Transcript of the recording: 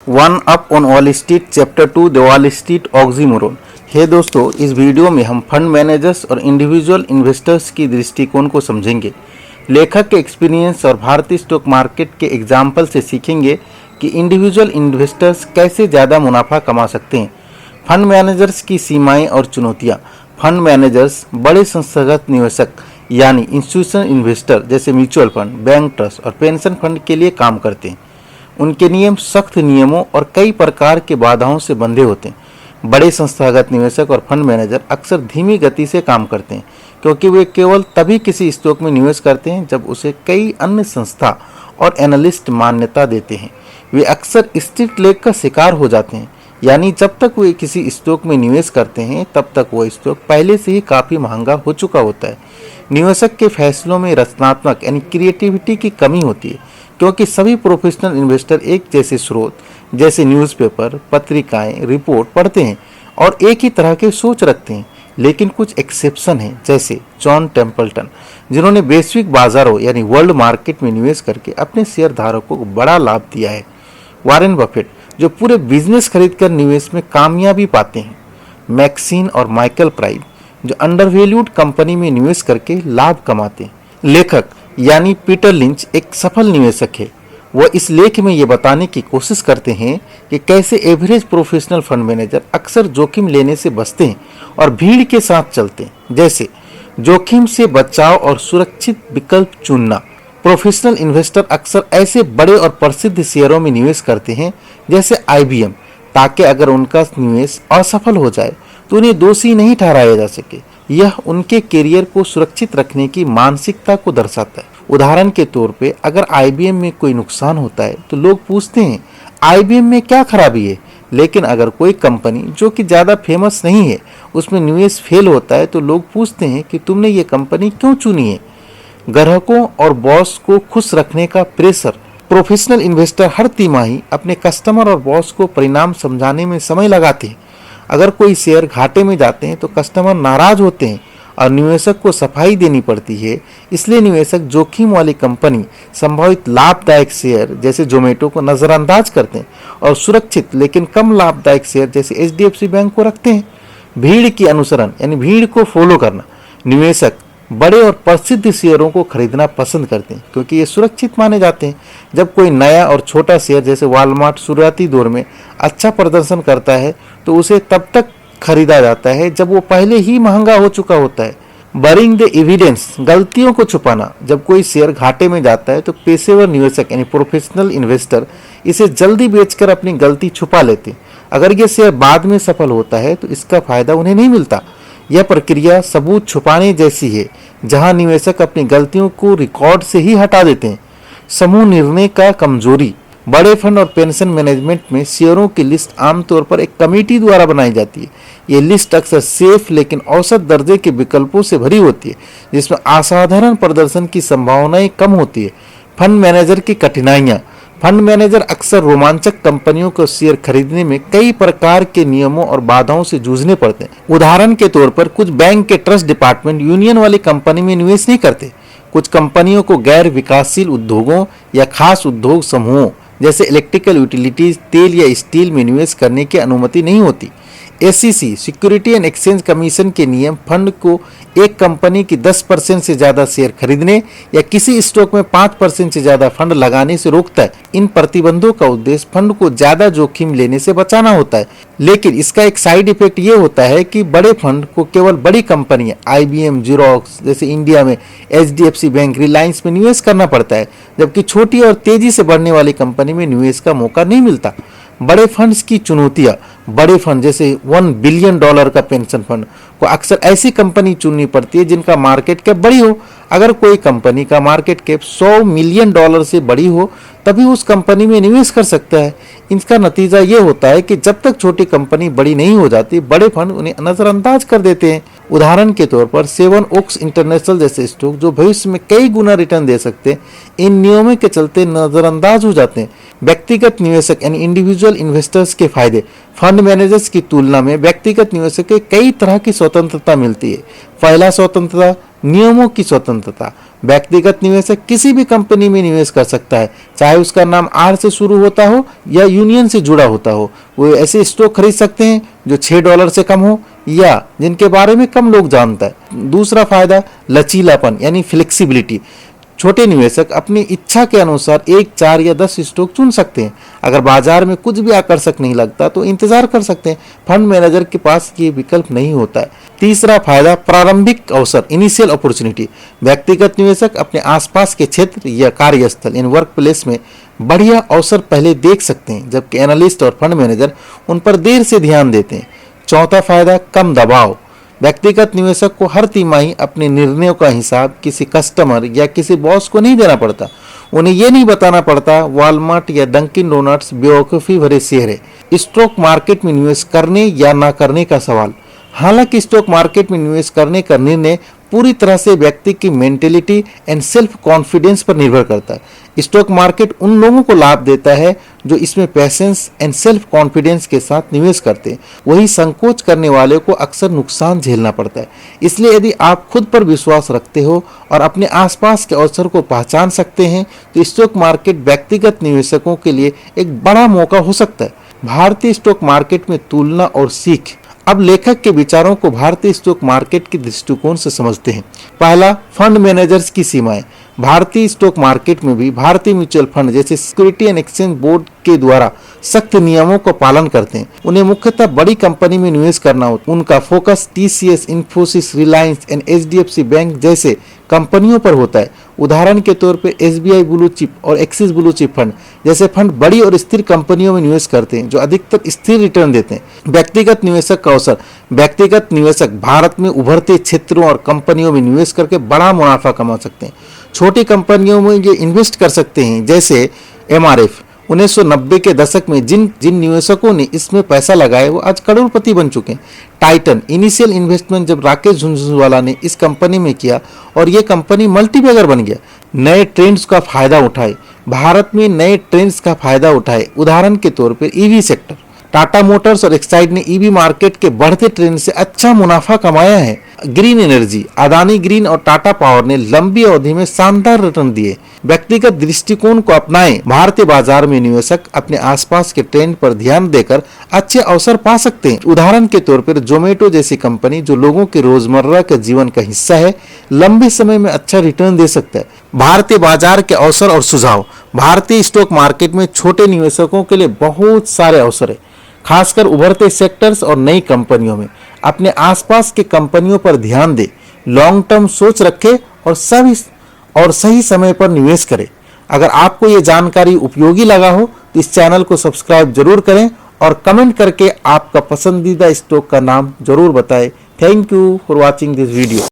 One up on Wall Street chapter 2 the Wall Street oxymoron. Hey दोस्तों, इस video में हम फंड मैनेजर्स और इंडिविजुअल इन्वेस्टर्स की दृष्टिकोण को समझेंगे। लेखक के एक्सपीरियंस और भारतीय स्टॉक मार्केट के एग्जाम्पल से सीखेंगे कि इंडिविजुअल इन्वेस्टर्स कैसे ज़्यादा मुनाफा कमा सकते हैं। फंड मैनेजर्स की सीमाएं और चुनौतियाँ। फंड मैनेजर्स बड़े संस्थागत निवेशक यानी इंस्टीट्यूशनल इन्वेस्टर जैसे म्यूचुअल फंड, बैंक ट्रस्ट और पेंशन फंड के लिए काम करते हैं। उनके नियम सख्त नियमों और कई प्रकार के बाधाओं से बंधे होते हैं। बड़े संस्थागत निवेशक और फंड मैनेजर अक्सर धीमी गति से काम करते हैं क्योंकि वे केवल तभी किसी स्टॉक में निवेश करते हैं जब उसे कई अन्य संस्था और एनालिस्ट मान्यता देते हैं। वे अक्सर स्ट्रीट लेग का शिकार हो जाते हैं, यानी जब तक वे किसी स्टॉक में निवेश करते हैं तब तक वो स्टॉक पहले से ही काफ़ी महंगा हो चुका होता है। निवेशक के फैसलों में रचनात्मक यानी क्रिएटिविटी की कमी होती है क्योंकि सभी प्रोफेशनल इन्वेस्टर एक जैसे स्रोत जैसे न्यूज़पेपर, पत्रिकाएं, रिपोर्ट पढ़ते हैं और एक ही तरह के सोच रखते हैं। लेकिन कुछ एक्सेप्शन हैं, जैसे जॉन टेम्पल्टन, जिन्होंने वैश्विक बाजारों यानी वर्ल्ड मार्केट में निवेश करके अपने शेयर धारकों को बड़ा लाभ दिया है। वॉरेन बफेट, जो पूरे बिजनेस खरीदकर निवेश में कामयाबी पाते हैं। मैक्सिन और माइकल प्राइड, जो अंडरवैल्यूड कंपनी में निवेश करके लाभ कमाते हैं। लेखक यानी पीटर लिंच एक सफल निवेशक है। वह इस लेख में ये बताने की कोशिश करते हैं कि कैसे एवरेज प्रोफेशनल फंड मैनेजर अक्सर जोखिम लेने से बचते हैं और भीड़ के साथ चलते हैं। जैसे जोखिम से बचाव और सुरक्षित विकल्प चुनना। प्रोफेशनल इन्वेस्टर अक्सर ऐसे बड़े और प्रसिद्ध शेयरों में निवेश करते हैं जैसे IBM, ताकि अगर उनका निवेश असफल हो जाए तो उन्हें दोषी नहीं ठहराया जा सके। यह उनके करियर को सुरक्षित रखने की मानसिकता को दर्शाता है। उदाहरण के तौर पे अगर IBM में कोई नुकसान होता है तो लोग पूछते हैं IBM में क्या खराबी है। लेकिन अगर कोई कंपनी जो कि ज़्यादा फेमस नहीं है उसमें निवेश फेल होता है तो लोग पूछते हैं कि तुमने ये कंपनी क्यों चुनी है। ग्राहकों और बॉस को खुश रखने का प्रेशर। प्रोफेशनल इन्वेस्टर हर तिमाही अपने कस्टमर और बॉस को परिणाम समझाने में समय लगाते हैं। अगर कोई शेयर घाटे में जाते हैं तो कस्टमर नाराज होते हैं और निवेशक को सफाई देनी पड़ती है। इसलिए निवेशक जोखिम वाली कंपनी, संभावित लाभदायक शेयर जैसे जोमेटो को नज़रअंदाज करते हैं और सुरक्षित लेकिन कम लाभदायक शेयर जैसे HDFC बैंक को रखते हैं। भीड़ की अनुसरण यानी भीड़ को फॉलो करना। निवेशक बड़े और प्रसिद्ध शेयरों को खरीदना पसंद करते हैं क्योंकि ये सुरक्षित माने जाते हैं। जब कोई नया और छोटा शेयर जैसे वॉलमार्ट शुरुआती दौर में अच्छा प्रदर्शन करता है तो उसे तब तक खरीदा जाता है जब वो पहले ही महंगा हो चुका होता है। बरिंग द एविडेंस, गलतियों को छुपाना। जब कोई शेयर घाटे में जाता है तो पेशेवर निवेशक यानी प्रोफेशनल इन्वेस्टर इसे जल्दी बेचकर अपनी गलती छुपा लेते हैं। अगर ये शेयर बाद में सफल होता है तो इसका फायदा उन्हें नहीं मिलता। यह प्रक्रिया सबूत छुपाने जैसी है, जहां निवेशक अपनी गलतियों को रिकॉर्ड से ही हटा देते हैं। समूह निर्णय का कमजोरी। बड़े फंड और पेंशन मैनेजमेंट में शेयरों की लिस्ट आमतौर पर एक कमेटी द्वारा बनाई जाती है। ये लिस्ट अक्सर सेफ लेकिन औसत दर्जे के विकल्पों से भरी होती है, जिसमें असाधारण प्रदर्शन की संभावनाएं कम होती है। फंड मैनेजर की कठिनाइयाँ। फंड मैनेजर अक्सर रोमांचक कंपनियों को शेयर खरीदने में कई प्रकार के नियमों और बाधाओं से जूझने पड़ते हैं। उदाहरण के तौर पर कुछ बैंक के ट्रस्ट डिपार्टमेंट यूनियन वाली कंपनी में निवेश नहीं करते। कुछ कंपनियों को गैर विकासशील उद्योगों या खास उद्योग समूहों जैसे इलेक्ट्रिकल यूटिलिटीज, तेल या स्टील में निवेश करने की अनुमति नहीं होती। SEC security and exchange commission के नियम फंड को एक कंपनी की 10% से ज़्यादा शेयर खरीदने या किसी स्टॉक में 5% से ज़्यादा फंड लगाने से रोकता है। इन प्रतिबंधों का उद्देश्य फंड को ज़्यादा जोखिम लेने से बचाना होता है, लेकिन इसका एक साइड इफेक्ट ये होता है कि बड़े फंड को केवल बड़ी कंपनियां IBM, ज़ेरॉक्स जैसे इंडिया में HDFC बैंक, रिलायंस में निवेश करना पड़ता है, जबकि छोटी और तेजी से बढ़ने वाली कंपनी में निवेश का मौका नहीं मिलता। बड़े फंड्स की चुनौतियाँ। बड़े फंड जैसे $1 बिलियन का पेंशन फंड को अक्सर ऐसी कंपनी चुननी पड़ती है जिनका मार्केट कैप बड़ी हो। अगर कोई कंपनी का मार्केट कैप $100 मिलियन से बड़ी हो तभी उस कंपनी में निवेश कर सकता है। इसका नतीजा ये होता है कि जब तक छोटी कंपनी बड़ी नहीं हो जाती, बड़े फंड उन्हें नज़रअंदाज कर देते हैं। उदाहरण के तौर पर सेवन ओक्स इंटरनेशनल जैसे स्टॉक जो भविष्य में कई गुना रिटर्न दे सकते हैं, इन नियमों के चलते नज़रअंदाज हो जाते हैं। व्यक्तिगत निवेशक यानी इंडिविजुअल इन्वेस्टर्स के फायदे। फंड मैनेजर्स की तुलना में व्यक्तिगत निवेशक को कई तरह की स्वतंत्रता मिलती है। पहला, स्वतंत्रता नियमों की स्वतंत्रता, व्यक्तिगत निवेशक किसी भी कंपनी में निवेश कर सकता है, चाहे उसका नाम आर से शुरू होता हो या यूनियन से जुड़ा होता हो। वो ऐसे स्टॉक खरीद सकते हैं जो $6 से कम हो या जिनके बारे में कम लोग जानता है। दूसरा फायदा लचीलापन यानी फ्लेक्सिबिलिटी। छोटे निवेशक अपनी इच्छा के अनुसार 1, 4 या 10 स्टॉक चुन सकते हैं। अगर बाजार में कुछ भी आकर्षक नहीं लगता तो इंतजार कर सकते हैं। फंड मैनेजर के पास ये विकल्प नहीं होता है। तीसरा फायदा प्रारंभिक अवसर इनिशियल अपॉर्चुनिटी। व्यक्तिगत निवेशक अपने आसपास के क्षेत्र या कार्यस्थल इन वर्क प्लेस में बढ़िया अवसर पहले देख सकते हैं, जबकि एनालिस्ट और फंड मैनेजर उन पर देर से ध्यान देते हैं। चौथा फायदा कम दबाव। व्यक्तिगत निवेशक को हर तिमाही अपने निर्णयों का हिसाब किसी कस्टमर या किसी बॉस को नहीं देना पड़ता। उन्हें यह नहीं बताना पड़ता वॉलमार्ट या डंकिन डोनट्स बेवकूफ़ी भरे शेयर है। स्टॉक मार्केट में निवेश करने या ना करने का सवाल। हालांकि स्टॉक मार्केट में निवेश करने का निर्णय पूरी तरह से व्यक्ति की मेंटेलिटी एंड सेल्फ कॉन्फिडेंस पर निर्भर करता है। स्टॉक मार्केट उन लोगों को लाभ देता है जो इसमें पैशंस एंड सेल्फ कॉन्फिडेंस के साथ निवेश करते हैं। वही संकोच करने वाले को अक्सर नुकसान झेलना पड़ता है। इसलिए यदि आप खुद पर विश्वास रखते हो और अपने आसपास के अवसर को पहचान सकते हैं तो स्टॉक मार्केट व्यक्तिगत निवेशकों के लिए एक बड़ा मौका हो सकता है। भारतीय स्टॉक मार्केट में तुलना और सीख। अब लेखक के विचारों को भारतीय स्टॉक मार्केट के दृष्टिकोण से समझते हैं। पहला, फंड मैनेजर्स की सीमाएं। भारतीय स्टॉक मार्केट में भी भारतीय म्यूचुअल फंड जैसे सिक्योरिटी एंड एक्सचेंज बोर्ड के द्वारा सख्त नियमों का पालन करते हैं। उन्हें मुख्यतः बड़ी कंपनी में निवेश करना होता है। उनका focus TCS, Infosys, Reliance and HDFC bank जैसे कंपनियों पर होता है। उदाहरण के तौर पर एसबीआई ब्लू चिप और एक्सिस ब्लू चिप फंड जैसे फंड बड़ी और स्थिर कंपनियों में निवेश करते हैं जो अधिकतर स्थिर रिटर्न देते हैं। व्यक्तिगत निवेशक का अवसर। व्यक्तिगत निवेशक भारत में उभरते क्षेत्रों और कंपनियों में निवेश करके बड़ा मुनाफा कमा सकते हैं। छोटी कंपनियों में ये इन्वेस्ट कर सकते हैं, जैसे एमआरएफ। 1990 के दशक में जिन निवेशकों ने इसमें पैसा लगाया वो आज करोड़पति बन चुके हैं। टाइटन। इनिशियल इन्वेस्टमेंट जब राकेश झुनझुनवाला ने इस कंपनी में किया और ये कंपनी मल्टीबैगर बन गया। नए ट्रेंड्स का फायदा उठाए। भारत में नए ट्रेंड्स का फायदा उठाए। उदाहरण के तौर पर ईवी सेक्टर। टाटा मोटर्स और एक्साइड ने ईवी मार्केट के बढ़ते ट्रेंड से अच्छा मुनाफा कमाया है। Green energy. अदानी ग्रीन और टाटा पावर ने लंबी अवधि में शानदार रिटर्न दिए। व्यक्तिगत दृष्टिकोण को अपनाएं। भारतीय बाजार में निवेशक अपने आसपास के ट्रेंड पर ध्यान देकर अच्छे अवसर पा सकते हैं। उदाहरण के तौर पर जोमेटो जैसी कंपनी जो लोगों के रोजमर्रा के जीवन का हिस्सा है, लंबे समय में अच्छा रिटर्न दे सकता है। भारतीय बाजार के अवसर और सुझाव। भारतीय स्टॉक मार्केट में छोटे निवेशकों के लिए बहुत सारे अवसर है, खासकर उभरते सेक्टर्स और नई कंपनियों में। अपने आसपास के कंपनियों पर ध्यान दें, लॉन्ग टर्म सोच रखें और सही समय पर निवेश करें। अगर आपको ये जानकारी उपयोगी लगा हो तो इस चैनल को सब्सक्राइब जरूर करें और कमेंट करके आपका पसंदीदा स्टॉक का नाम जरूर बताएं। Thank you for watching this video.